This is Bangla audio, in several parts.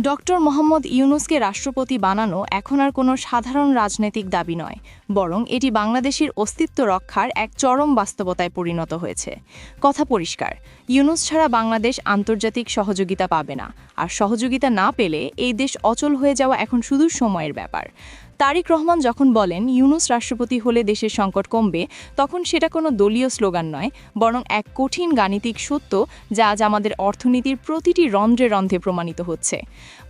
ডক্টর মোহাম্মদ ইউনূসকে রাষ্ট্রপতি বানানো এখন আর কোনো সাধারণ রাজনৈতিক দাবি নয়, বরং এটি বাংলাদেশের অস্তিত্ব রক্ষার এক চরম বাস্তবতায় পরিণত হয়েছে। কথা পরিষ্কার, ইউনূস ছাড়া বাংলাদেশ আন্তর্জাতিক সহযোগিতা পাবে না, আর সহযোগিতা না পেলে এই দেশ অচল হয়ে যাওয়া এখন শুধু সময়ের ব্যাপার। তারেক রহমান যখন বলেন ইউনূস রাষ্ট্রপতি হলে দেশের সংকট কমবে, তখন সেটা কোনো দলীয় স্লোগান নয়, বরং এক কঠিন গাণিতিক সত্য যা আজ আমাদের অর্থনীতির প্রতিটি রন্ধ্রে রন্ধ্রে প্রমাণিত হচ্ছে।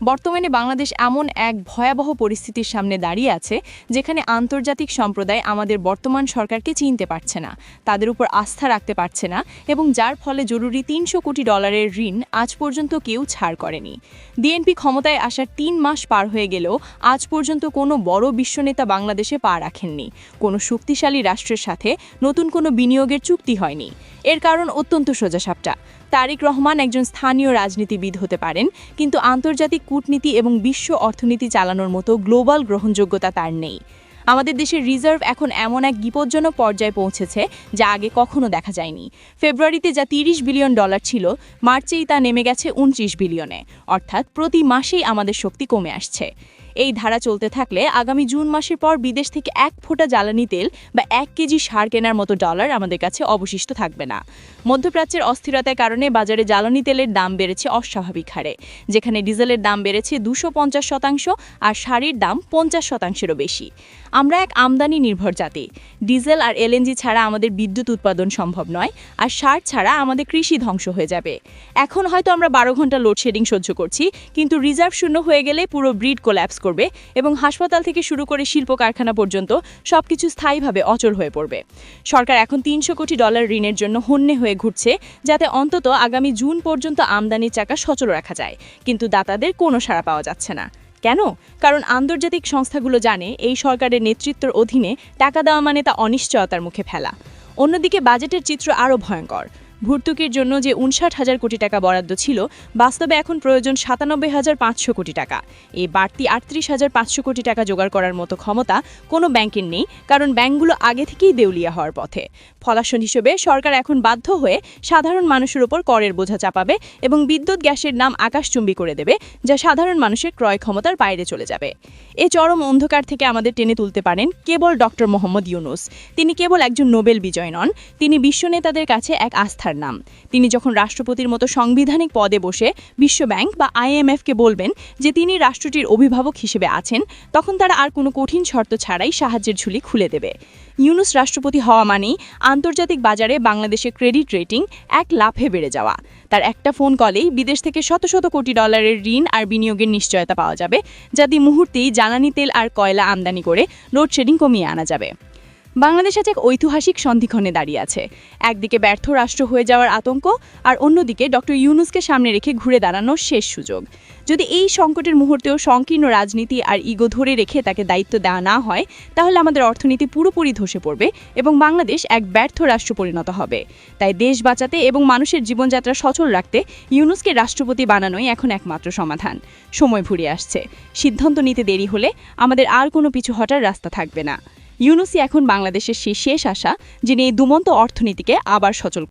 বর্তমানে বাংলাদেশ এমন এক ভয়াবহ পরিস্থিতির সামনে দাঁড়িয়ে আছে, যেখানে আন্তর্জাতিক সম্প্রদায় আমাদের বর্তমান সরকারকে চিনতে পারছে না, তাদের উপর আস্থা রাখতে পারছে না, এবং যার ফলে জরুরি $300 কোটি ঋণ আজ পর্যন্ত কেউ ছাড় করেনি। বিএনপি ক্ষমতায় আসার 3 মাস পার হয়ে গেলেও আজ পর্যন্ত কোনো বড় বিশ্বনেতা বাংলাদেশে পা রাখেননি, কোনো শক্তিশালী রাষ্ট্রের সাথে নতুন কোনো বিনিয়োগের চুক্তি হয়নি। এর কারণ অত্যন্ত সোজাসাপটা। তারেক রহমান একজন স্থানীয় রাজনীতিবিদ হতে পারেন, কিন্তু আন্তর্জাতিক কূটনীতি এবং বিশ্ব অর্থনীতি চালানোর মতো গ্লোবাল গ্রহণযোগ্যতা তার নেই। আমাদের দেশের রিজার্ভ এখন এমন এক বিপজ্জনক পর্যায়ে পৌঁছেছে যা আগে কখনো দেখা যায়নি। ফেব্রুয়ারিতে যা $30 বিলিয়ন ছিল, মার্চেই তা নেমে গেছে 29 বিলিয়নে, অর্থাৎ প্রতি মাসেই আমাদের শক্তি কমে আসছে। এই ধারা চলতে থাকলে আগামী জুন মাসের পর বিদেশ থেকে 1 ফোঁটা জ্বালানি তেল বা 1 কেজি সার কেনার মতো ডলার আমাদের কাছে অবশিষ্ট থাকবে না। মধ্যপ্রাচ্যের অস্থিরতার কারণে বাজারে জ্বালানি তেলের দাম বেড়েছে অস্বাভাবিক হারে, যেখানে ডিজেলের দাম বেড়েছে 250% আর সারের দাম 50%-এরও বেশি। আমরা এক আমদানি নির্ভর জাতি। ডিজেল আর এলএনজি ছাড়া আমাদের বিদ্যুৎ উৎপাদন সম্ভব নয়, আর সার ছাড়া আমাদের কৃষি ধ্বংস হয়ে যাবে। এখন হয়তো আমরা 12 ঘন্টা লোডশেডিং সহ্য করছি, কিন্তু রিজার্ভ শূন্য হয়ে গেলে পুরো গ্রিড কোল্যাপস করবে এবং হাসপাতাল থেকে শুরু করে শিল্প কারখানা পর্যন্ত সবকিছু স্থায়ীভাবে অচল হয়ে পড়বে। সরকার এখন $300 কোটি ঋণের জন্য হন্যে হয়ে ঘুরছে, যাতে অন্তত আগামী জুন পর্যন্ত আমদানির চাকা সচল রাখা যায়, কিন্তু দাতাদের কোনো সাড়া পাওয়া যাচ্ছে না। কেন? কারণ আন্তর্জাতিক সংস্থাগুলো জানে এই সরকারের নেতৃত্বের অধীনে টাকা দেওয়া মানে তা অনিশ্চয়তার মুখে ফেলা। অন্যদিকে বাজেটের চিত্র আরও ভয়ঙ্কর। ভর্তুকির জন্য যে 59,000 কোটি টাকা বরাদ্দ ছিল, বাস্তবে এখন প্রয়োজন 97,500 কোটি টাকা। এই বাড়তি 38,500 কোটি টাকা জোগাড় করার মতো ক্ষমতা কোনো ব্যাংকের নেই, কারণ ব্যাংকগুলো আগে থেকেই দেউলিয়া হওয়ার পথে। ফলাফল হিসেবে সরকার এখন বাধ্য হয়ে সাধারণ মানুষের উপর করের বোঝা চাপাবে এবং বিদ্যুৎ গ্যাসের নাম আকাশচুম্বী করে দেবে, যা সাধারণ মানুষের ক্রয় ক্ষমতার বাইরে চলে যাবে। এই চরম অন্ধকার থেকে আমাদের টেনে তুলতে পারেন কেবল ডক্টর মোহাম্মদ ইউনূস। তিনি কেবল একজন নোবেল বিজয়ী নন, তিনি বিশ্ব নেতাদের কাছে এক আস্থার নাম। তিনি যখন রাষ্ট্রপতির মতো সাংবিধানিক পদে বসে বিশ্বব্যাংক বা IMF-কে বলবেন যে তিনি রাষ্ট্রটির অভিভাবক হিসেবে আছেন, তখন তারা আর কোনো কঠিন শর্ত ছাড়াই সাহায্যের ঝুলি খুলে দেবে। ইউনূস রাষ্ট্রপতি হওয়া মানেই আন্তর্জাতিক বাজারে বাংলাদেশের ক্রেডিট রেটিং এক লাফে বেড়ে যাওয়া। তার একটা ফোন কলেই বিদেশ থেকে শত শত কোটি ডলারের ঋণ আর বিনিয়োগের নিশ্চয়তা পাওয়া যাবে, যা দিয়ে মুহূর্তেই জ্বালানি তেল আর কয়লা আমদানি করে লোডশেডিং কমিয়ে আনা যাবে। বাংলাদেশ আজ এক ঐতিহাসিক সন্ধিক্ষণে দাঁড়িয়ে আছে। একদিকে ব্যর্থ রাষ্ট্র হয়ে যাওয়ার আতঙ্ক, আর অন্যদিকে ডক্টর ইউনূসকে সামনে রেখে ঘুরে দাঁড়ানোর শেষ সুযোগ। যদি এই সংকটের মুহূর্তেও সংকীর্ণ রাজনীতি আর ইগো ধরে রেখে তাকে দায়িত্ব দেওয়া না হয়, তাহলে আমাদের অর্থনীতি পুরোপুরি ধসে পড়বে এবং বাংলাদেশ এক ব্যর্থ রাষ্ট্র পরিণত হবে। তাই দেশ বাঁচাতে এবং মানুষের জীবনযাত্রা সচল রাখতে ইউনূসকে রাষ্ট্রপতি বানানোই এখন একমাত্র সমাধান। সময় ফুরিয়ে আসছে। সিদ্ধান্ত নিতে দেরি হলে আমাদের আর কোনো পিছু হটার রাস্তা থাকবে না। ইউনূসই এখন বাংলাদেশের সেই শেষ আশা, যিনি এই দুমন্ত অর্থনীতিকে আবার সচল